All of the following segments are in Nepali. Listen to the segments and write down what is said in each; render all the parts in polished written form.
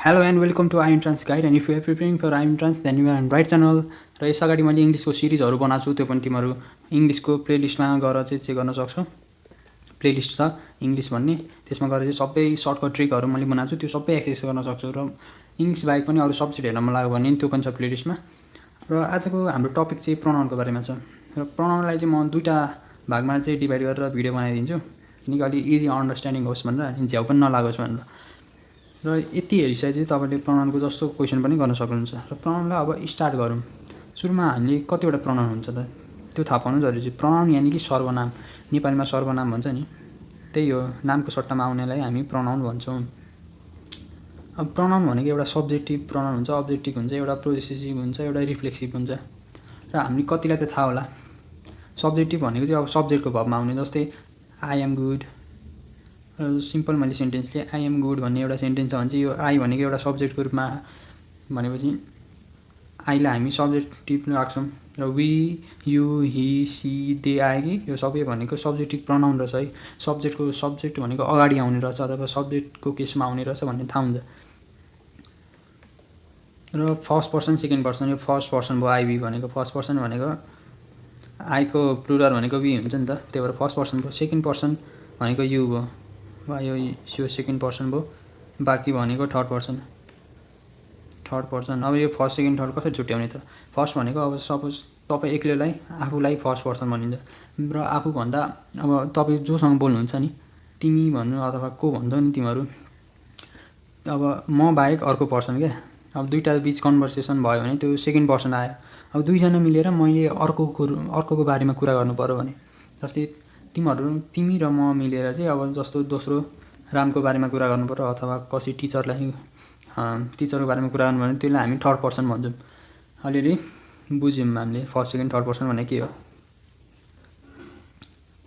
Hello and welcome to iEntrance Guide, and if you are preparing for iEntrance then you are on right channel. र यस अगाडि मैले इङ्ग्लिसको सिरिजहरू बनाएको छु, त्यो पनि तिमीहरू इङ्ग्लिसको प्लेलिस्टमा गएर चाहिँ चेक गर्न सक्छौ। प्लेलिस्ट छ इङ्ग्लिस भन्ने, त्यसमा गएर चाहिँ सबै सर्टकट ट्रिकहरू मैले बनाएको छु, त्यो सबै एक्सेस गर्न सक्छौ। र इङ्ग्लिस बाहेक पनि अरू सब्जेक्ट हेर्न मन लाग्यो भने त्यो पनि छ प्लेलिस्टमा। र आजको हाम्रो टपिक चाहिँ प्रोनाउनको बारेमा छ। र प्रोनाउनलाई चाहिँ म दुईटा भागमा चाहिँ डिभाइड गरेर भिडियो बनाइदिन्छु, किनकि अलि इजी अन्डरस्ट्यान्डिङ होस् भनेर, अनि झ्याउ पनि नलागोस् भनेर। र यति हेरिसकेपछि तपाईँले प्रोनाउनको जस्तो क्वेसन पनि गर्न सक्नुहुन्छ। र प्रोनाउनलाई अब स्टार्ट गरौँ। सुरुमा हामीले कतिवटा प्रोनाउन हुन्छ त त्यो थाहा पाउनु जरुरी छ। प्रोनाउन यानि कि सर्वनाम, नेपालीमा सर्वनाम भन्छ नि, त्यही हो। नामको सट्टामा आउनेलाई हामी प्रोनाउन भन्छौँ। अब प्रोनाउन भनेको एउटा सब्जेक्टिभ प्रोनाउन हुन्छ, अब्जेक्टिभ हुन्छ, एउटा पोजेसिभ हुन्छ, एउटा रिफ्लेक्सिभ हुन्छ। र हामीले कतिलाई त थाहा होला, सब्जेक्टिभ भनेको चाहिँ अब सब्जेक्टको भावमा आउने, जस्तै आई एम गुड। सिम्पल मैले सेन्टेन्सले आई एम गुड भन्ने एउटा सेन्टेन्स छ भने चाहिँ यो आई भनेको एउटा सब्जेक्टको रूपमा भनेपछि आईलाई हामी सब्जेक्टिभ राख्छौँ। र we, you, he, she, they I कि यो सबै भनेको सब्जेक्टिभ प्रोनाउन रहेछ है। सब्जेक्ट भनेको अगाडि आउने रहेछ अथवा सब्जेक्टको केसमा आउने रहेछ भन्ने थाहा हुन्छ। र फर्स्ट पर्सन सेकेन्ड पर्सन, यो फर्स्ट पर्सन भयो आई वी भनेको। फर्स्ट पर्सन भनेको आईको प्लुरल भनेको वी हुन्छ नि त, त्यही भएर फर्स्ट पर्सन भयो। सेकेन्ड पर्सन भनेको यु भयो, वा यो सेकेन्ड पर्सन भयो। बाँकी भनेको थर्ड पर्सन। अब यो फर्स्ट सेकेन्ड थर्ड कसरी छुट्याउने त? फर्स्ट भनेको अब सपोज तपाईँ एक्लैलाई आफूलाई फर्स्ट पर्सन भनिन्छ। र आफूभन्दा अब तपाईँ जोसँग बोल्नुहुन्छ नि, तिमी भन्नु अथवा को भन्छौ नि तिमीहरू, अब म बाहेक अर्को पर्सन क्या। अब दुईवटा बिच कन्भर्सेसन भयो भने त्यो सेकेन्ड पर्सन आयो। अब दुईजना मिलेर मैले अर्कोको बारेमा कुरा गर्नु पऱ्यो भने, जस्तै तिमी र म मिलेर चाहिँ अब जस्तो दोस्रो रामको बारेमा कुरा गर्नु पऱ्यो अथवा कसै टिचरको बारेमा कुरा गर्नु भने त्यसलाई हामी थर्ड पर्सन भन्छौँ। अलिअलि बुझ्यौँ हामीले फर्स्ट सेकेन्ड थर्ड पर्सन भनेको के हो।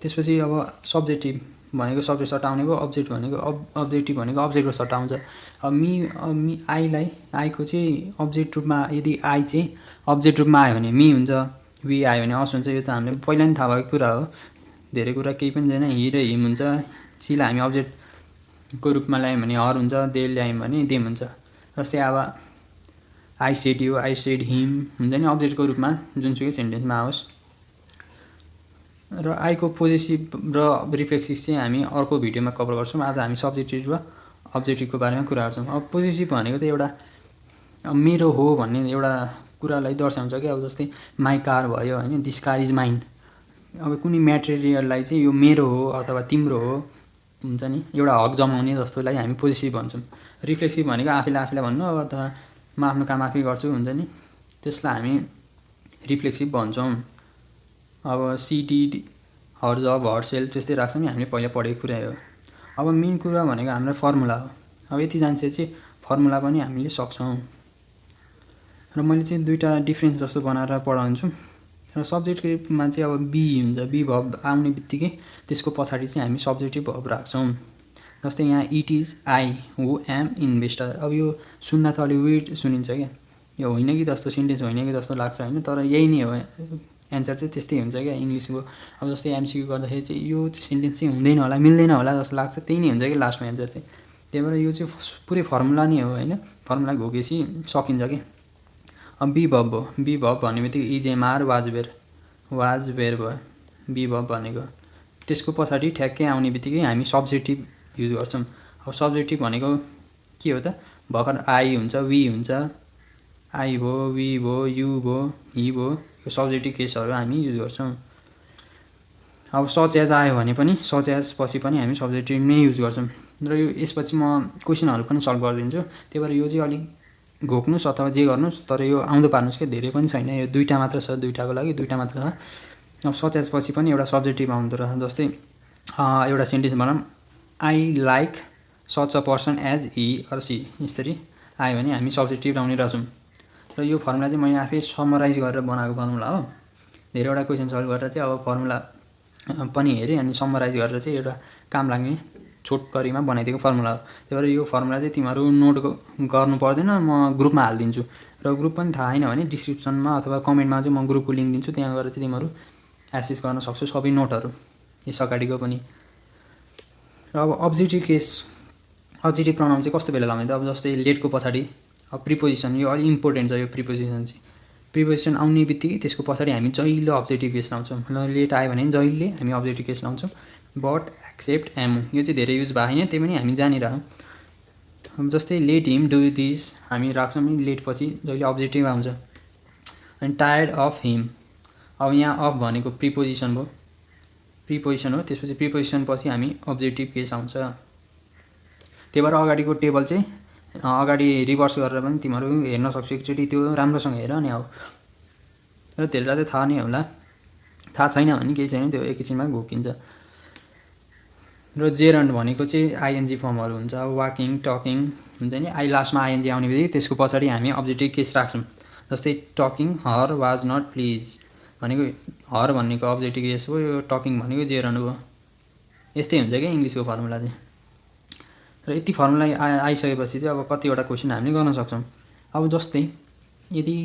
त्यसपछि अब सब्जेक्टिभ भनेको सब्जेक्ट सट्टाउने भयो, अब्जेक्टिभ भनेको अब्जेक्टको सट्टा आउँछ। अब आईको चाहिँ अब्जेक्ट रूपमा, यदि आई चाहिँ अब्जेक्ट रूपमा आयो भने मी हुन्छ, वी आयो भने अस हुन्छ। यो त हामीले पहिला नि थाहा भएको कुरा हो, धेरै कुरा केही पनि छैन। हि र हिम हुन्छ, सीलाई हामी अब्जेक्टको रूपमा ल्यायौँ भने हर हुन्छ, दे ल्यायौँ भने देम हुन्छ। जस्तै अब I said you, I said him हुन्छ नि, अब्जेक्टको रूपमा जुनसुकै सेन्टेन्समा आओस्। र आईको पोजेसिभ र रिफ्लेक्सिभ चाहिँ हामी अर्को भिडियोमा कभर गर्छौँ। आज हामी सब्जेक्टिभ र अब्जेक्टिभको बारेमा कुरा गर्छौँ। अब पोजेसिभ भनेको त एउटा मेरो हो भन्ने एउटा कुरालाई दर्शाउँछ क्या। अब जस्तै माई कार भयो होइन, दिस कार इज माइन। अब कुनै म्याटेरियललाई चाहिँ यो मेरो हो अथवा तिम्रो हो हुन्छ नि, एउटा हक जमाउने जस्तोलाई हामी पोजेसिभ भन्छौँ। रिफ्लेक्सिभ भनेको आफैलाई भन्नु अथवा म आफ्नो काम आफै गर्छु हुन्छ नि, त्यसलाई हामी रिफ्लेक्सिभ भन्छौँ। अब सी डिड हर जब हर सेल्फ त्यस्तै राख्छौँ नि, हामीले पहिला पढेको कुरा हो। अब मेन कुरा भनेको हाम्रो फर्मुला हो। अब यति जान्छे फर्मुला पनि हामीले सक्छौँ। र मैले चाहिँ दुईवटा डिफ्रेन्स जस्तो बनाएर पढाउँछु। र सब्जेक्टमा चाहिँ अब बी हुन्छ, बी भर्ब आउने बित्तिकै त्यसको पछाडि चाहिँ हामी सब्जेक्टिभ भर्ब राख्छौँ। जस्तै यहाँ it is I who am investor. अब यो सुन्दा त अलिक विर्ड सुनिन्छ क्या, यो होइन कि जस्तो सेन्टेन्स होइन कि जस्तो लाग्छ होइन, तर यही नै हो। एन्सर चाहिँ त्यस्तै हुन्छ क्या इङ्ग्लिसको। अब जस्तै एमसिक्यू गर्दाखेरि चाहिँ यो सेन्टेन्स चाहिँ हुँदैन होला, मिल्दैन होला जस्तो लाग्छ, त्यही नै हुन्छ कि लास्टमा एन्सर चाहिँ। त्यही भएर यो चाहिँ पुरै फर्मुला नै हो होइन, फर्मुला घोकेपछि सकिन्छ कि। अब बी भर्ब भयो, बी भर्ब भन्ने बित्तिकै इजएमआर वाज वेयर भयो बी भर्ब भनेको। त्यसको पछाडि ठ्याक्कै आउने बित्तिकै हामी सब्जेक्टिभ युज गर्छौँ। अब सब्जेक्टिभ भनेको के हो त? भर्खर आई हुन्छ, वी हुन्छ, आई भयो, वी भयो, यु भयो, हि भयो, यो सब्जेक्टिभ केसहरू हामी युज गर्छौँ। अब सच एज आयो भने पनि सच एज पछि पनि हामी सब्जेक्टिभ नै युज गर्छौँ। र यो यसपछि म क्वेसनहरू पनि सल्भ गरिदिन्छु, त्यही भएर यो चाहिँ अलिक घोक्नुहोस् अथवा जे गर्नुहोस्, तर यो आउँदो पार्नुहोस् कि धेरै पनि छैन, यो दुईवटा मात्र छ, दुईवटाको लागि दुईवटा मात्र छ। अब सच एज पछि पनि एउटा सब्जेक्टिभ आउँदो रहेछ। जस्तै एउटा सेन्टेन्स भनौँ, I like such a person as he or she, यसरी आयो भने हामी सब्जेक्टिभ लाउने रहेछौँ। र यो फर्मुला चाहिँ मैले आफै समराइज गरेर बनाएको फर्मुला हो। धेरैवटा क्वेसन सल्भ गरेर चाहिँ अब फर्मुला पनि हेरेँ, अनि समराइज गरेर चाहिँ एउटा काम लाग्ने छोटकरीमा बनाइदिएको फर्मुला हो। त्यही भएर यो फर्मुला चाहिँ तिमीहरू नोट गर्नु पर्दैन, म ग्रुपमा हालिदिन्छु। र ग्रुप पनि थाहा छैन भने डिस्क्रिप्सनमा अथवा कमेन्टमा चाहिँ म ग्रुपको लिङ्क दिन्छु, त्यहाँ गएर चाहिँ तिमीहरू एक्सेस गर्न सक्छौ सबै नोटहरू, यस अगाडिको पनि। र अब अब्जेक्टिभ अब्जेक्टिभ प्रनाउन चाहिँ कस्तो बेला लाउने त अब जस्तै लेटको पछाडि अब प्रिपोजिसन यो अलिक इम्पोर्टेन्ट छ यो प्रिपोजिसन चाहिँ प्रिपोजिसन आउने बित्तिकै त्यसको पछाडि हामी जहिले अब्जेक्टिभ केस लाउँछौँ लेट आयो भने जहिले हामी अब्जेक्टिभ केस लाउँछौँ बट एक्सेप्ट एम यो चाहिँ धेरै युज भएको होइन त्यही पनि हामी जानिरहौँ अब जस्तै लेट हिम डु दिस हामी राख्छौँ नि लेट पछि जहिले अब्जेक्टिभ आउँछ अनि टायर्ड अफ हिम अब यहाँ अफ भनेको प्रिपोजिसन भयो प्रिपोजिसन हो त्यसपछि प्रिपोजिसन पछि हामी अब्जेक्टिभ केस आउँछ त्यही भएर अगाडिको टेबल चाहिँ अगाडि रिभर्स गरेर पनि तिमीहरू हेर्न सक्छौ एकचोटि त्यो राम्रोसँग हेर नि अब र त्यसलाई चाहिँ थाहा नै होला थाहा छैन भने केही छैन त्यो एकैछिनमा घोकिन्छ र जेरन्ड भनेको चाहिँ आइएनजी फर्महरू हुन्छ अब वाकिङ टकिङ हुन्छ नि आई लास्टमा आइएनजी आउने बित्तिकै त्यसको पछाडि हामी अब्जेक्टिभ केस राख्छौँ जस्तै talking her was not please भनेको हर भनेको अब्जेक्टिभ केस हो यो टकिङ भनेको जेरन्ड हो यस्तै हुन्छ क्या इङ्ग्लिसको फर्मुला चाहिँ र यति फर्मुला आइसकेपछि चाहिँ अब कतिवटा क्वेसन हामीले गर्न सक्छौँ अब जस्तै यदि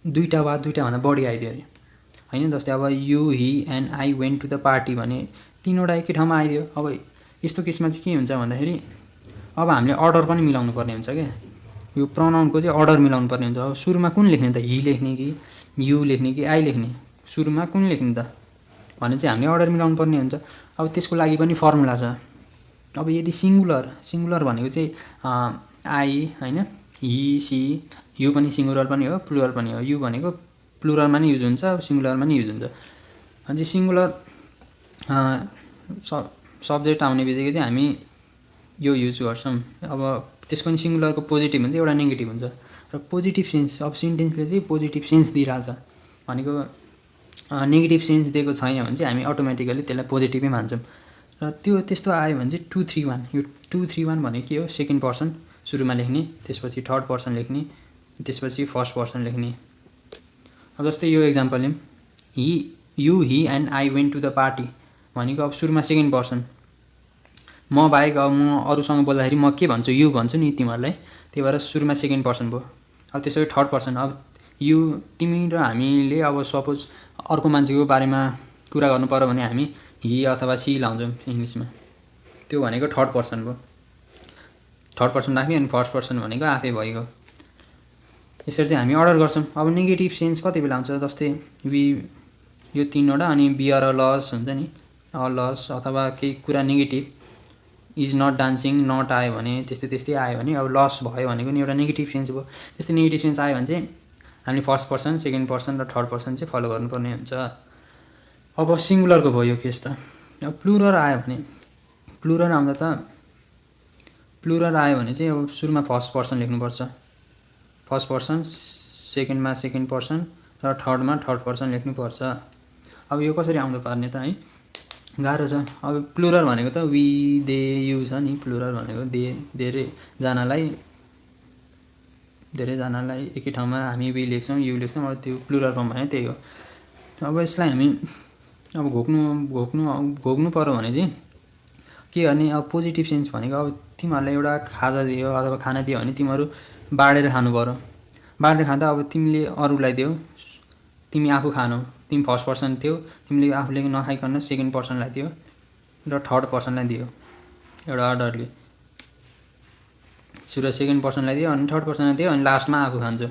दुईवटा वा दुईवटाभन्दा बढी आइदियो अरे होइन जस्तै अब you he and I went to the party भने तीनवटा एकै ठाउँमा आइदियो अब यस्तो केसमा चाहिँ के हुन्छ भन्दाखेरि अब हामीले अर्डर पनि मिलाउनु पर्ने हुन्छ क्या यो प्रनाउनको चाहिँ अर्डर मिलाउनु पर्ने हुन्छ अब सुरुमा कुन लेख्ने त हि लेख्ने कि यु लेख्ने कि आई लेख्ने सुरुमा कुन लेख्ने त भने चाहिँ हामीले अर्डर मिलाउनु पर्ने हुन्छ अब त्यसको लागि पनि फर्मुला छ अब यदि सिङ्गुलर भनेको चाहिँ आई होइन हि सी यु पनि सिङ्गुलर पनि हो प्लुरल पनि हो यु भनेको प्लुरलमा नि युज हुन्छ सिङ्गुलरमा नि युज हुन्छ अनि सिङ्गुलर सब्जेक्ट आउने बित्तिकै चाहिँ हामी यो युज गर्छौँ अब त्यसको पनि सिङ्गुलरको पोजिटिभ हुन्छ एउटा नेगेटिभ हुन्छ र पोजिटिभ सेन्स अब सेन्टेन्सले चाहिँ पोजिटिभ सेन्स दिइरहेछ भनेको नेगेटिभ सेन्स दिएको छैन भने चाहिँ हामी अटोमेटिकली त्यसलाई पोजिटिभै मान्छौँ र त्यो त्यस्तो आयो भने चाहिँ 231 यो 231 भनेको के हो सेकेन्ड पर्सन सुरुमा लेख्ने त्यसपछि थर्ड पर्सन लेख्ने त्यसपछि फर्स्ट पर्सन लेख्ने अब जस्तै यो इक्जाम्पल लिउँ you he and I went to the party भनेको अब सुरुमा सेकेन्ड पर्सन म बाहेक अब म अरूसँग बोल्दाखेरि म के भन्छु यु भन्छु नि तिमीहरूलाई त्यही भएर सुरुमा सेकेन्ड पर्सन भयो अब त्यसरी थर्ड पर्सन अब यु तिमी र हामीले अब सपोज अर्को मान्छेको बारेमा कुरा गर्नु पर्यो भने हामी हि अथवा सी लाउँछौँ इङ्ग्लिसमा त्यो भनेको थर्ड पर्सन भयो थर्ड पर्सन राख्ने अनि फर्स्ट पर्सन भनेको आफै भइगयो यसरी चाहिँ हामी अर्डर गर्छौँ अब नेगेटिभ सेन्स कति बेला आउँछ जस्तै वी यो तीनवटा अनि बिआर लस हुन्छ नि लस अथवा केही कुरा negative is not dancing not आयो भने त्यस्तै आयो भने अब लस भयो भनेको नि एउटा नेगेटिभ सेन्स भयो त्यस्तै नेगेटिभ सेन्स आयो भने चाहिँ हामीले फर्स्ट पर्सन सेकेन्ड पर्सन र थर्ड पर्सन चाहिँ फलो गर्नुपर्ने हुन्छ अब सिङ्गुलरको भयो यो केस त अब प्लुरल आयो भने चाहिँ अब सुरुमा फर्स्ट पर्सन लेख्नुपर्छ फर्स्ट पर्सन सेकेन्डमा सेकेन्ड पर्सन र थर्डमा थर्ड पर्सन लेख्नुपर्छ अब यो कसरी आउँदो पार्ने त है गाह्रो छ अब प्लुरल भनेको त वी दे यु छ नि प्लुरल भनेको धेरैजनालाई एकै ठाउँमा हामी वी लेख्छौँ यु लेख्छौँ अब त्यो प्लुरल फर्म भने त्यही हो अब यसलाई हामी अब घोक्नु पर्यो भने चाहिँ के गर्ने अब पोजिटिभ सेन्स भनेको अब तिमीहरूलाई एउटा खाजा दियो अथवा खाना दियो भने तिमीहरू बाँडेर खानु पर्यो बाँडेर खाँदा अब तिमीले अरूलाई दियो तिमी आफू खानु तिमी फर्स्ट पर्सन थियौ तिमीले आफूले नखाइकन सेकेन्ड पर्सनलाई दियो र थर्ड पर्सनलाई दियो एउटा अर्डरले सुरु सेकेन्ड पर्सनलाई दियो अनि थर्ड पर्सनलाई दियो अनि लास्टमा आफू खान्छ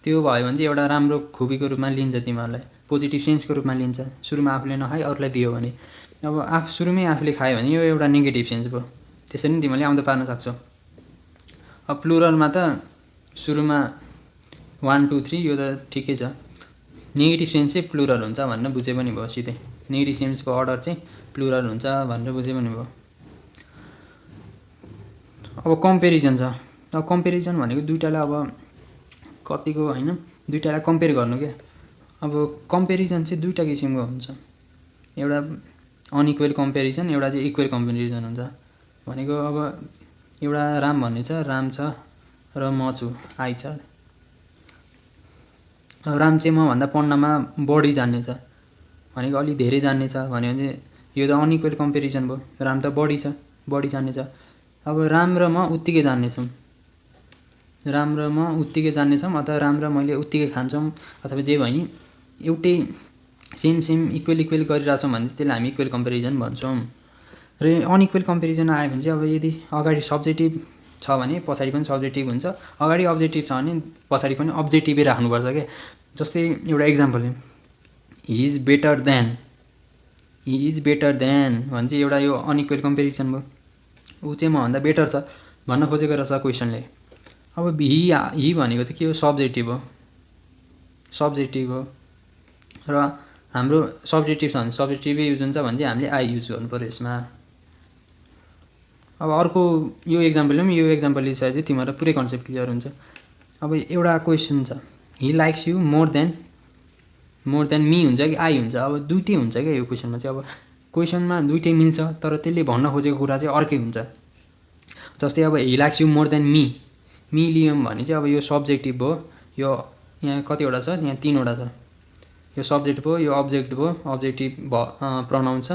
त्यो भयो भने चाहिँ एउटा राम्रो खुबीको रूपमा लिन्छ तिमीहरूलाई पोजिटिभ सेन्सको रूपमा लिन्छ सुरुमा आफूले नखाइ अरूलाई दियो भने अब सुरुमै आफूले खायो भने यो एउटा नेगेटिभ सेन्स भयो त्यसरी नै तिमीले आउँदो पार्न सक्छौ अब प्लुरलमा त सुरुमा 1 2 3 यो त ठिकै छ नेगेटिभ सेन्स चाहिँ प्लुरल हुन्छ भनेर बुझे पनि भयो सिधै नेगेटिभ सेन्सको अर्डर चाहिँ प्लुरल हुन्छ भनेर बुझे पनि भयो अब कम्पेरिजन छ अब कम्पेरिजन भनेको दुईटालाई अब कतिको होइन दुईटालाई कम्पेयर गर्नु क्या अब कम्पेरिजन चाहिँ दुईटा किसिमको हुन्छ एउटा अनइक्वल कम्पेरिजन एउटा चाहिँ इक्वल कम्पेरिजन हुन्छ भनेको अब एउटा राम भन्ने छ राम छ र म छु आई छ राम चाहिँ मभन्दा पढ्नमा बढी जान्ने छ भनेको अलि धेरै जान्ने छ भन्यो भने यो त अनइक्वल कम्पेरिजन भयो राम त बढी जान्ने छ अब राम र म उत्तिकै जान्नेछौँ अथवा राम र मैले उत्तिकै खान्छौँ अथवा जे भयो नि एउटै सेम इक्वल गरिरहेछौँ भने चाहिँ त्यसलाई हामी इक्वल कम्पेरिजन भन्छौँ र अनइक्वल कम्पेरिजन आयो भने चाहिँ अब यदि अगाडि सब्जेक्टिभ छ भने पछाडि पनि सब्जेक्टिभ हुन्छ, अगाडि अब्जेक्टिभ छ भने पछाडि पनि अब्जेक्टिभै राख्नुपर्छ क्या। जस्तै एउटा example he is better than, he is better than भने चाहिँ एउटा यो अनइक्वल कम्पेरिजन भयो, ऊ चाहिँ मभन्दा बेटर छ भन्न खोजेको रहेछ क्वेसनले। अब हि भनेको त के हो, सब्जेक्टिभ हो, सब्जेक्टिभ हो र हाम्रो सब्जेक्टिभ छ भने सब्जेक्टिभै युज हुन्छ भने चाहिँ हामीले आई युज गर्नु पऱ्यो यसमा। अब अर्को यो इक्जाम्पलले पनि, यो इक्जाम्पल लिइसकेपछि चाहिँ तिमीहरू पुरै कन्सेप्ट क्लियर हुन्छ। अब एउटा क्वेसन छ, he likes you more than me हुन्छ कि आई हुन्छ। अब दुइटै हुन्छ क्या यो क्वेसनमा चाहिँ। अब क्वेसनमा दुइटै मिल्छ तर त्यसले भन्न खोजेको कुरा चाहिँ अर्कै हुन्छ। जस्तै अब he likes you more than me लियौँ भने चाहिँ अब यो सब्जेक्टिभ हो, यो यहाँ कतिवटा छ, यहाँ 3वटा छ, यो सब्जेक्ट भयो, यो अब्जेक्ट भयो, अब्जेक्टिभ प्रनाउन छ,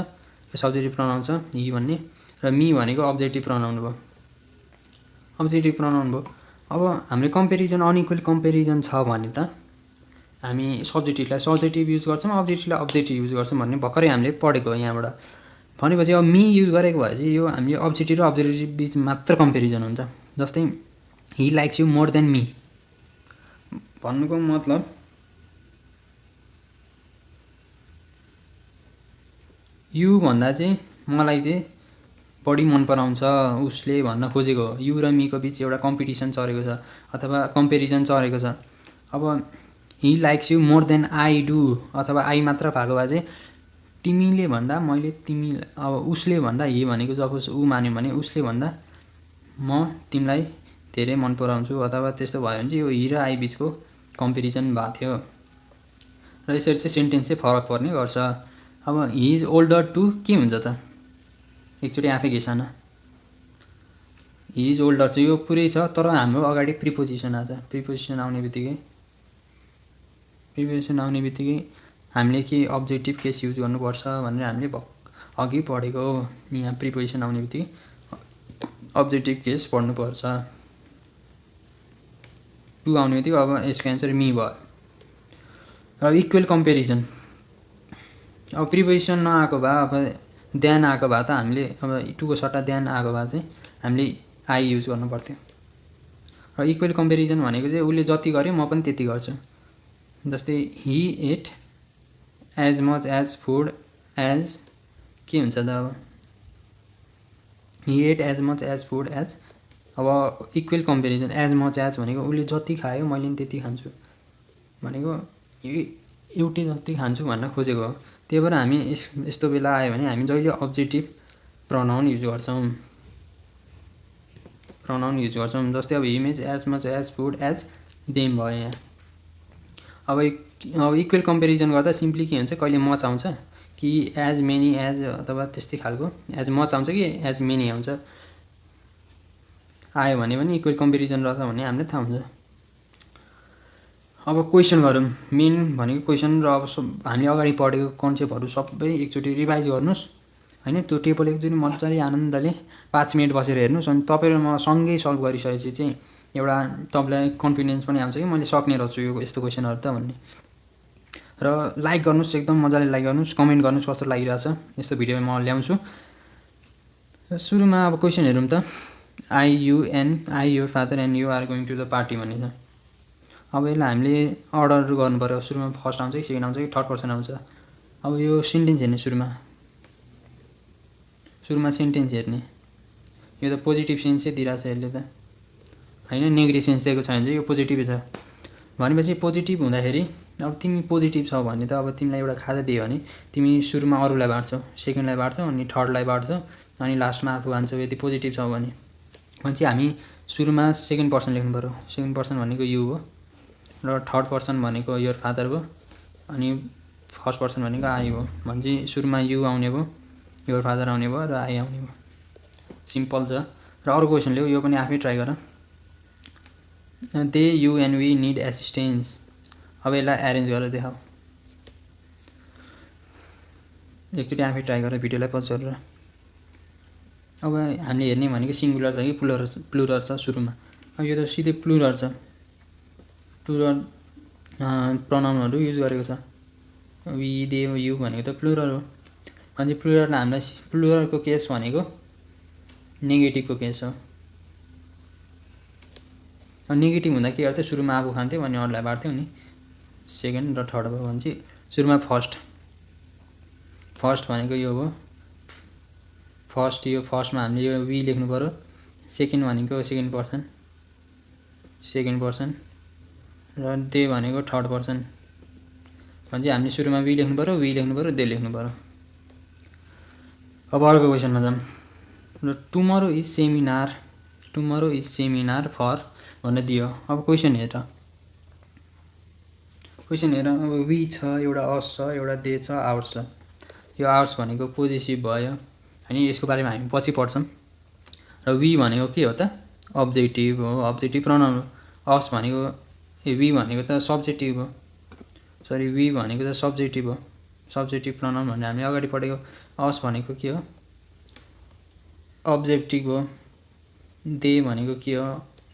यो सब्जेक्टिभ प्रनाउन छ हि भन्ने, र मी भनेको अब्जेक्टिभ प्रनाउन भयो, अब्जेक्टिभ प्रनाउन भयो। अब हामीले कम्पेरिजन अनइक्वल कम्पेरिजन छ भने त हामी सब्जेक्टिभलाई सब्जेक्टिभ युज गर्छौँ, अब्जेक्टिभलाई अब्जेक्टिभ युज गर्छौँ भन्ने भर्खरै हामीले पढेको हो यहाँबाट। भनेपछि अब मी युज गरेको भए चाहिँ यो हामीले अब्जेक्टिभ र अब्जेक्टिभ बिच मात्र कम्पेरिजन हुन्छ। जस्तै he likes you more than me भन्नुको मतलब यु भन्दा चाहिँ मलाई चाहिँ बढी मन पराउँछ उसले भन्न खोजेको हो। यु र मीको बिच एउटा कम्पिटिसन चलेको छ अथवा कम्पेरिजन चलेको छ। अब he likes you more than I do अथवा आई मात्र भएको भए चाहिँ तिमीले भन्दा मैले अब उसले भन्दा हि भनेको जब ऊ मान्यो भने उसले भन्दा म तिमीलाई धेरै मन पराउँछु अथवा त्यस्तो भयो भने चाहिँ यो हि र आई बिचको कम्पेरिजन भएको थियो। र यसरी चाहिँ सेन्टेन्स चाहिँ फरक पर्ने गर्छ। अब हि इज ओल्डर टु के हुन्छ त, एकचोटि आफै घिसान। हि इज ओल्डर चाहिँ यो पुरै छ तर हाम्रो अगाडि प्रिपोजिसन आउँछ। प्रिपोजिसन आउने बित्तिकै हामीले के अब्जेक्टिभ केस युज गर्नुपर्छ भनेर हामीले अघि पढेको हो। यहाँ प्रिपोजिसन आउने बित्तिकै अब्जेक्टिभ केस पढ्नुपर्छ। टु आउने बित्तिकै अब यसको एन्सर मी भयो। र इक्वल कम्पेरिजन, अब प्रिपोजिसन नआएको भए अब देन आएको भए त हामीले अब टुको सट्टा देन आएको भए चाहिँ हामीले आई युज गर्नु पर्थ्यो। र इक्वल कम्पेरिजन भनेको चाहिँ उसले जति गर्यो म पनि त्यति गर्छु। जस्तै he ate as much as food as के हुन्छ त, अब he ate as much as food as, अब equal comparison as much as भनेको उसले जति खायो मैले पनि त्यति खान्छु भनेको एउटै जति खान्छु भन्न खोजेको हो। त्यही भएर हामी यस्तो बेला आयो भने हामी जहिले अब्जेक्टिभ प्रनाउन युज गर्छौँ। जस्तै अब him is as much as food as them भयो यहाँ। अब इक्वल कम्पेरिजन गर्दा सिम्पली के हुन्छ, कहिले मच आउँछ कि एज मेनी एज अथवा त्यस्तै खालको एज मच आउँछ कि एज मेनी आउँछ, आयो भने पनि इक्वल कम्पेरिजन रहेछ भन्ने हामीले थाहा हुन्छ। अब क्वेसन गरौँ। मेन भनेको क्वेसन र अब हामीले अगाडि पढेको कन्सेप्टहरू सबै एकचोटि रिभाइज गर्नुहोस् होइन। त्यो टेबल एकचोटि मजाले आनन्दले 5 मिनट बसेर हेर्नुहोस्। अनि तपाईँ र म सँगै सल्भ गरिसकेपछि चाहिँ एउटा तपाईँलाई कन्फिडेन्स पनि आउँछ कि मैले सक्ने रहेछु यो यस्तो क्वेसनहरू त भन्ने। र लाइक गर्नुहोस्, एकदम मजाले लाइक गर्नुहोस्, कमेन्ट गर्नुहोस् कस्तो लागिरहेछ यस्तो भिडियो म ल्याउँछु। र सुरुमा अब क्वेसन हेरौँ त। I your father and you are going to the party भन्ने छ। अब यसलाई हामीले अर्डर गर्नु पऱ्यो। सुरुमा फर्स्ट आउँछ कि सेकेन्ड आउँछ कि थर्ड पर्सन आउँछ। अब यो सेन्टेन्स हेर्ने, सुरुमा सेन्टेन्स हेर्ने। यो त पोजिटिभ सेन्स चाहिँ दिइरहेको छ यसले त होइन, नेगेटिभ सेन्स दिएको छ भने चाहिँ यो पोजिटिभै छ। भनेपछि पोजिटिभ हुँदाखेरि अब तिमी पोजिटिभ छ भने त अब तिमीलाई एउटा खाजा दियो भने तिमी सुरुमा अरूलाई बाँड्छौ, सेकेन्डलाई बाँड्छौ, अनि थर्डलाई बाँड्छौ, अनि लास्टमा आफू खान्छौ। यदि पोजिटिभ छ भने चाहिँ हामी सुरुमा सेकेन्ड पर्सन लेख्नु पऱ्यो। सेकेन्ड पर्सन भनेको यु हो र थर्ड पर्सन भनेको योर फादर भयो, अनि फर्स्ट पर्सन भनेको आई हो। भने चाहिँ सुरुमा यु आउने भयो, योर फादर आउने भयो र आई आउने भयो। सिम्पल छ। र अरू क्वेसन ल्याऊ, यो पनि आफै ट्राई गर। They you and we need assistance. अब यसलाई एरेन्ज गरेर देखाऊ। एकचोटि आफै ट्राई गरेर भिडियोलाई पज गरेर। अब हामीले हेर्ने भनेको सिङ्गुलर छ कि प्लुरल छ सुरुमा। अब यो त सिधै प्लुरल छ। प्लुरल प्रनाउनहरू युज गरेको छ। वी दे यु भनेको त प्लुरल हो। अनि प्लुरललाई हामीलाई प्लुरलको केस भनेको नेगेटिभको केस हो। नेगेटिभ हुँदा के गर्थ्यो सुरुमा आफू खान्थ्यो अनि अरूलाई बाँड्थ्यो नि सेकेन्ड र थर्ड भयो भने चाहिँ सुरुमा फर्स्ट भनेको यो हो यो फर्स्टमा हामीले यो वी लेख्नु पर्यो सेकेन्ड भनेको सेकेन्ड पर्सन र दे भनेको थर्ड पर्सन भने चाहिँ हामीले सुरुमा वी लेख्नु पर्यो दे लेख्नु पर्यो। अब अर्को क्वेसनमा जाऊँ र टुमरो इज सेमिनार फर भनेर दियो। अब क्वेसन हेर अब वी छ एउटा अस छ एउटा दे छ आवर्स छ। यो आवर्स भनेको पोजेसिभ भयो होइन यसको बारेमा हामी पछि पढ्छौँ। र वी भनेको के हो त अब्जेक्टिभ हो अब्जेक्टिभ प्रनाउन हो। अस भनेको वी भनेको त सब्जेक्टिभ हो वी भनेको त सब्जेक्टिभ हो सब्जेक्टिभ प्रनाउन भन्ने हामीले अगाडि पढेको। अस भनेको के हो अब्जेक्टिभ हो। दे भनेको के हो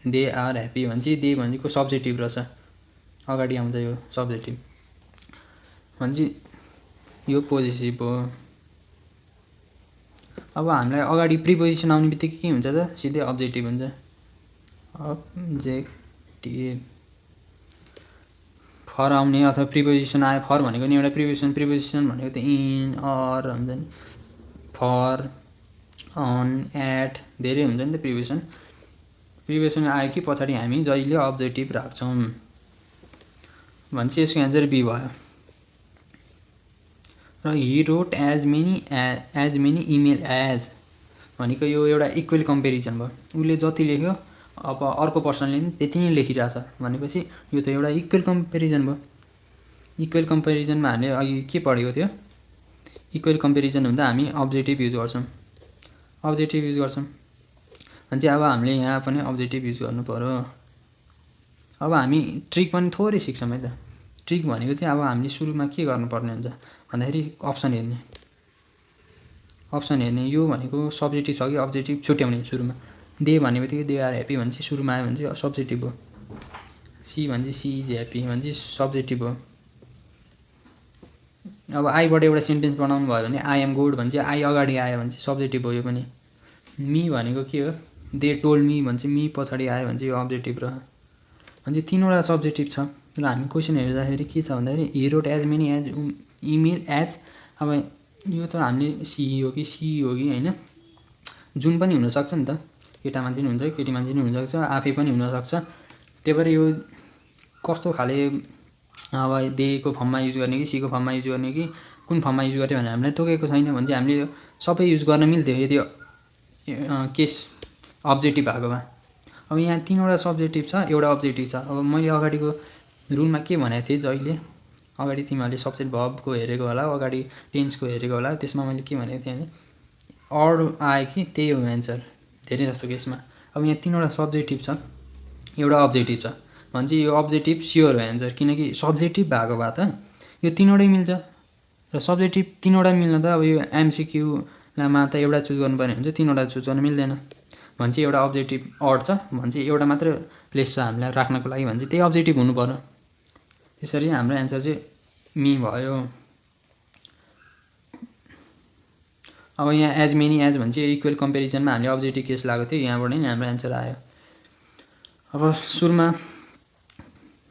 दे आर ह्याप्पी भने चाहिँ दे भनेको सब्जेक्टिभ रहेछ अगाडि आउँछ यो सब्जेक्टिभ भने चाहिँ यो पोजेसिभ हो। अब हामीलाई अगाडि प्रिपोजिसन आउने बित्तिकै के हुन्छ त सिधै अब्जेक्टिभ हुन्छ अब्जेक्टिभ। फर आउने अथवा प्रिपोजिसन आयो फर भनेको नि एउटा प्रिपोजिसन भनेको त इन अर हुन्छ नि फर अन एट धेरै हुन्छ नि त प्रिपोजिसन आयो कि पछाडि हामी जहिले अब्जेक्टिभ राख्छौँ भने चाहिँ यसको एन्सर बी भयो। र he wrote as many email as भनेको यो एउटा इक्वल कम्पेरिजन भयो उसले जति लेख्यो अब अर्को पर्सनले पनि त्यति नै लेखिरहेछ भनेपछि यो त एउटा इक्वल कम्पेरिजन भयो। इक्वल कम्पेरिजनमा हामीले अघि के पढेको थियो इक्वल कम्पेरिजन हुँदा हामी अब्जेक्टिभ युज गर्छौँ भने चाहिँ अब हामीले यहाँ पनि अब्जेक्टिभ युज गर्नु पर्यो। अब हामी ट्रिक पनि थोरै सिक्छौँ है त। ट्रिक भनेको चाहिँ अब हामीले सुरुमा के गर्नुपर्ने हुन्छ भन्दाखेरि अप्सन हेर्ने यो भनेको सब्जेक्टिभ छ कि अब्जेक्टिभ छुट्याउने सुरुमा दे भन्ने बित्तिकै दे आर ह्याप्पी भने चाहिँ सुरुमा आयो भने चाहिँ सब्जेक्टिभ हो। सी भने चाहिँ सी इज ह्याप्पी भने चाहिँ सब्जेक्टिभ हो। अब आईबाट एउटा सेन्टेन्स बनाउनु भयो भने आई एम गुड भने चाहिँ आई अगाडि आयो भने चाहिँ सब्जेक्टिभ हो। यो पनि मी भनेको के हो दे टोल्ड मी भने चाहिँ मी पछाडि आयो भने चाहिँ यो अब्जेक्टिभ रह्यो भने चाहिँ तिनवटा सब्जेक्टिभ छ। र हामी क्वेसन हेर्दाखेरि के छ भन्दाखेरि he wrote as many as email as अब यो त हामीले सी हो कि होइन जुन पनि हुनसक्छ नि त केटा मान्छे पनि हुन्छ केटी मान्छे पनि हुनसक्छ आफै पनि हुनसक्छ। त्यही भएर यो कस्तो खाले अब देको फर्ममा युज गर्ने कि सीको फर्ममा युज गर्ने कि कुन फर्ममा युज गर्ने भने हामीलाई तोकेको छैन भने चाहिँ हामीले सबै युज गर्न मिल्थ्यो यदि केस अब्जेक्टिभ भएको भए। अब यहाँ तिनवटा सब्जेक्टिभ छ एउटा अब्जेक्टिभ छ। अब मैले अगाडिको रुलमा के भनेको थिएँ जहिले अगाडि तिमीहरूले सब्जेक्ट भर्बको हेरेको होला अगाडि टेन्सको हेरेको होला त्यसमा मैले के भनेको थिएँ भने अर आयो कि त्यही हो एन्सर धेरै जस्तो केसमा। अब यहाँ तिनवटा सब्जेक्टिभ छ एउटा अब्जेक्टिभ छ भने चाहिँ यो अब्जेक्टिभ स्योर हो एन्सर किनकि सब्जेक्टिभ भएको भए त यो तिनवटै मिल्छ र सब्जेक्टिभ तिनवटा मिल्न त अब यो एमसिक्यूमा त एउटा चुज गर्नुपर्ने हुन्छ तिनवटा चुज गर्न मिल्दैन भने चाहिँ एउटा अब्जेक्टिभ अड छ भने चाहिँ एउटा मात्र प्लेस छ हामीलाई राख्नको लागि भने चाहिँ त्यही अब्जेक्टिभ हुनु पर्यो। त्यसरी हाम्रो एन्सर चाहिँ मी भयो। अब यहाँ एज मेनी एज भने चाहिँ इक्वल कम्पेरिजनमा हामीले अब्जेक्टिभ केस लगाएको थियो यहाँबाट नै हाम्रो एन्सर आयो। अब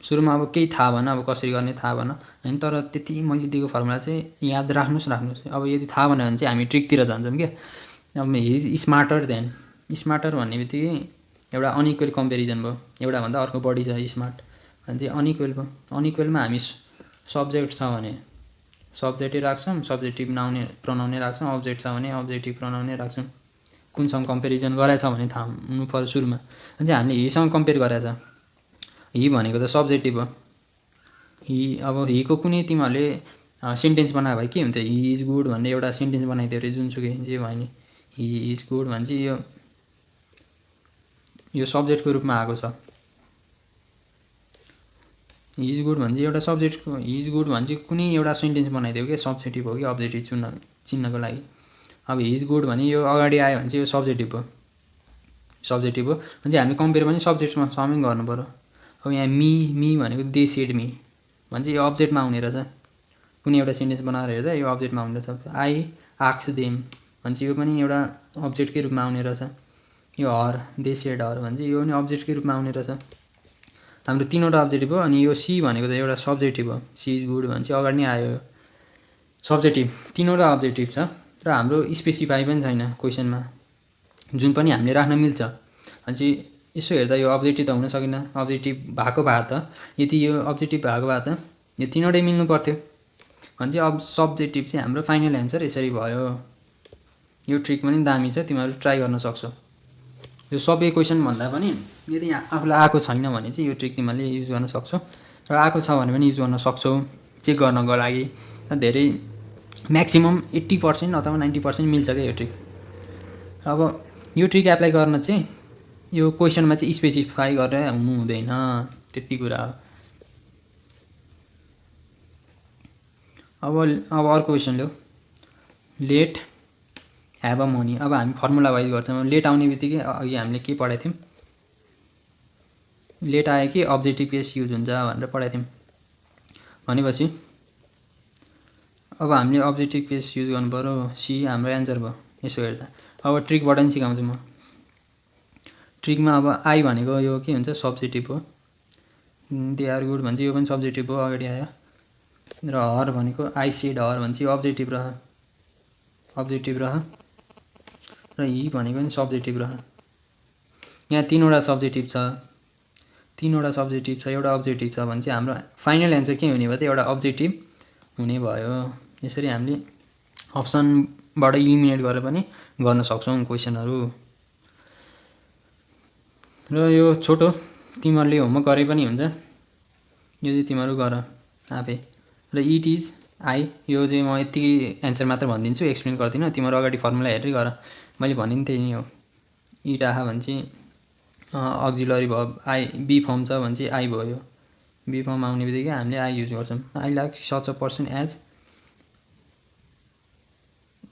सुरुमा अब केही थाहा भएन अब कसरी गर्ने थाहा भएन होइन तर त्यति मैले दिएको फर्मुला चाहिँ याद राख्नुहोस्। अब यदि थाहा भएन भने चाहिँ हामी ट्रिकतिर जान्छौँ क्या। अब हिज स्मार्टर स्मार्टर भन्ने बित्तिकै एउटा अनइक्वल कम्पेरिजन भयो एउटाभन्दा अर्को बढी छ स्मार्ट भने चाहिँ अनइक्वल भयो। अनइक्वलमा हामी सब्जेक्ट छ भने सब्जेक्टै राख्छौँ सब्जेक्टिभ प्रनाउनै राख्छौँ अब्जेक्ट छ भने अब्जेक्टिभ प्रनाउनै राख्छौँ। कुनसँग कम्पेरिजन गराएछ भने थाहा हुनु पर्यो सुरुमा भने चाहिँ हामीले हिसँग कम्पेयर गराएछ हि भनेको त सब्जेक्टिभ हो। अब हिको कुनै तिमीहरूले सेन्टेन्स बनायो भए के हुन्थ्यो हि इज गुड भन्ने एउटा सेन्टेन्स बनाइदियो अरे जुनसुकै जे भयो नि हि इज गुड भने चाहिँ यो सब्जेक्टको रूपमा आएको छ। हि इज गुड भने चाहिँ एउटा सब्जेक्टको हि इज गुड भने चाहिँ कुनै एउटा सेन्टेन्स बनाइदियो क्या सब्जेक्टिभ हो कि अब्जेक्टिभ चिन्नको लागि। अब हि इज गुड भने यो अगाडि आयो भने चाहिँ यो सब्जेक्टिभ हो भने चाहिँ हामी कम्पेयर पनि सब्जेक्टमा सँगै गर्नु पर्यो। अब यहाँ मी भनेको दे सेड मी भने चाहिँ यो अब्जेक्टमा आउने रहेछ कुनै एउटा सेन्टेन्स बनाएर हेर्दा यो अब्जेक्टमा आउने रहेछ। आई आक्स देम भने चाहिँ यो पनि एउटा अब्जेक्टकै रूपमा आउने रहेछ। यो हर दे सेड हर भने चाहिँ यो पनि अब्जेक्टकै रूपमा आउने रहेछ। हाम्रो 3वटा अब्जेक्टिभ हो। अनि यो सी भनेको त एउटा सब्जेक्टिभ हो। सी इज गुड भनेपछि अगाडि नै आयो सब्जेक्टिभ। 3वटा अब्जेक्टिभ छ र हाम्रो स्पेसिफाई पनि छैन क्वेसनमा, जुन पनि हामीले राख्न मिल्छ। भनेपछि यसो हेर्दा यो अब्जेक्टिभ त हुन सकेन। अब्जेक्टिभ भएको भए त यदि यो अब्जेक्टिभ भएको भए त यो 3वटै मिल्नु पर्थ्यो। भनेपछि अब सब्जेक्टिभ चाहिँ हाम्रो फाइनल एन्सर यसरी भयो। यो ट्रिक पनि दामी छ, तिमीहरू ट्राई गर्न सक्छौ। यो सबै क्वेसन भन्दा पनि यदि आफूलाई आएको छैन भने चाहिँ यो ट्रिक तिमीहरूले युज गर्न सक्छौ, र आएको छ भने पनि युज गर्न सक्छौ चेक गर्नको लागि। धेरै म्याक्सिमम् 80% अथवा 90% मिल्छ क्या यो ट्रिक। अब यो ट्रिक एप्लाई गर्न चाहिँ यो क्वेसनमा चाहिँ स्पेसिफाई गरेर हुनु हुँदैन, त्यति कुरा हो। अब अर्को क्वेसन ल्याऊ। Let have a money. अब हामी फर्मुला वाइज गर्छौँ। लेट आउने बित्तिकै अघि हामीले के पढाएको थियौँ, लेट आयो कि अब्जेक्टिभ केस युज हुन्छ भनेर पढाएको थियौँ। भनेपछि अब हामीले अब्जेक्टिभ केस युज गर्नु पऱ्यो। सी हाम्रो एन्सर भयो यसो हेर्दा। अब ट्रिकबाट पनि सिकाउँछु म। ट्रिकमा अब आई भनेको यो के हुन्छ, सब्जेक्टिभ हो। दे आर गुड भन्छ, यो पनि सब्जेक्टिभ हो, अगाडि आयो। र हर भनेको आई सेड हर भन्छ, यो अब्जेक्टिभ रह। र हि भनेको पनि सब्जेक्टिभ रह। यहाँ 3वटा सब्जेक्टिभ छ, एउटा अब्जेक्टिभ छ भने चाहिँ हाम्रो फाइनल एन्सर के हुने भयो त एउटा अब्जेक्टिभ हुने भयो। यसरी हामीले अप्सनबाट इलिमिनेट गरेर पनि गर्न सक्छौँ क्वेसनहरू। र यो छोटो तिमीहरूले होमवर्क गरे पनि हुन्छ, यो चाहिँ तिमीहरू गर आफै। र इट इज आई, यो चाहिँ म यत्तिकै एन्सर मात्र भनिदिन्छु, एक्सप्लेन गर्दिनँ। तिमीहरू अगाडि फर्मुला हेरेरै गर। मैले भने नि त्यही नै हो। इट आहा भने चाहिँ अक्जिलरी भयो, आई बी फर्म छ भने चाहिँ आई भयो। बी फर्म आउने बित्तिकै हामीले आई युज गर्छौँ। I like such a person as,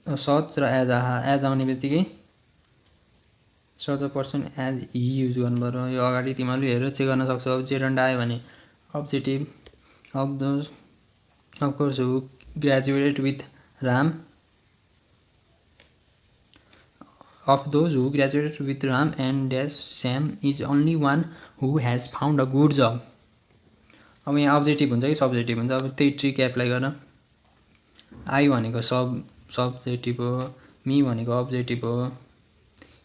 such र एज आहा। एज आउने बित्तिकै such a person as he use गर्नु पऱ्यो। यो अगाडि तिमीहरूले हेरेर चेक गर्न सक्छौ। अब जेरन्ड आयो भने objective of those of course who graduated with Ram, of those who graduated with Ram and dash Sam is only one who has found a good job। अब यहाँ अब्जेक्टिभ हुन्छ कि सब्जेक्टिभ हुन्छ, अब त्यही ट्रिक एप्लाई गर। आई भनेको सब्जेक्टिभ हो, मी भनेको अब्जेक्टिभ हो,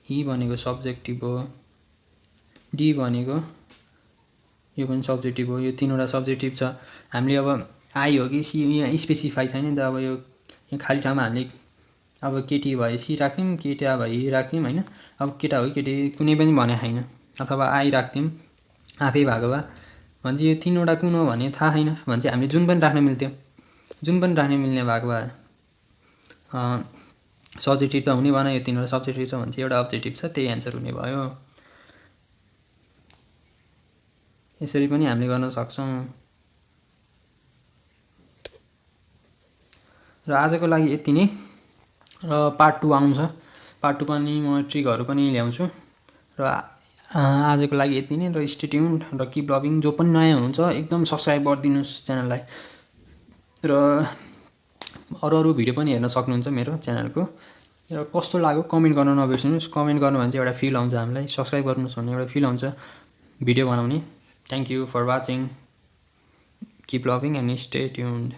हि भनेको सब्जेक्टिभ हो, डी भनेको यो पनि सब्जेक्टिभ हो। यो 3वटा सब्जेक्टिभ छ। हामीले अब आई हो कि सी यहाँ स्पेसिफाई छैन नि त। अब यो खाली ठाउँमा हामीले अब केटी भए सी राख्थ्यौँ, केटा भए हि राख्थ्यौँ होइन। अब केटा हो कि केटी कुनै पनि भने छैन, अथवा आई राख्थ्यौँ आफै भएको भए। भने चाहिँ यो 3वटा कुन हो भने थाहा छैन भने चाहिँ हामीले जुन पनि राख्न मिल्थ्यो। जुन पनि राख्न मिल्ने भएको भए सब्जेक्टिभ त हुने भएन। यो 3वटा सब्जेक्टिभ छ भने चाहिँ एउटा अब्जेक्टिभ छ, त्यही एन्सर हुने भयो। यसरी पनि हामीले गर्न सक्छौँ। र आजको लागि यति नै। र पार्ट 2 आउँछ। पार्ट 2 पनि म ट्रिकहरू पनि ल्याउँछु। र आजको लागि यति नै। र स्टे ट्युन्ड र किप लभिङ। जो पनि नयाँ हुनुहुन्छ एकदम सब्सक्राइब गरिदिनुहोस् च्यानललाई। र अरू भिडियो पनि हेर्न सक्नुहुन्छ मेरो च्यानलको। र कस्तो लाग्यो कमेन्ट गर्न नबिर्सिनुहोस्। कमेन्ट गर्नु भने चाहिँ एउटा फिल आउँछ हामीलाई, सब्सक्राइब गर्नुहोस् भन्ने एउटा फिल आउँछ भिडियो बनाउने। Thank you for watching. Keep loving and stay tuned.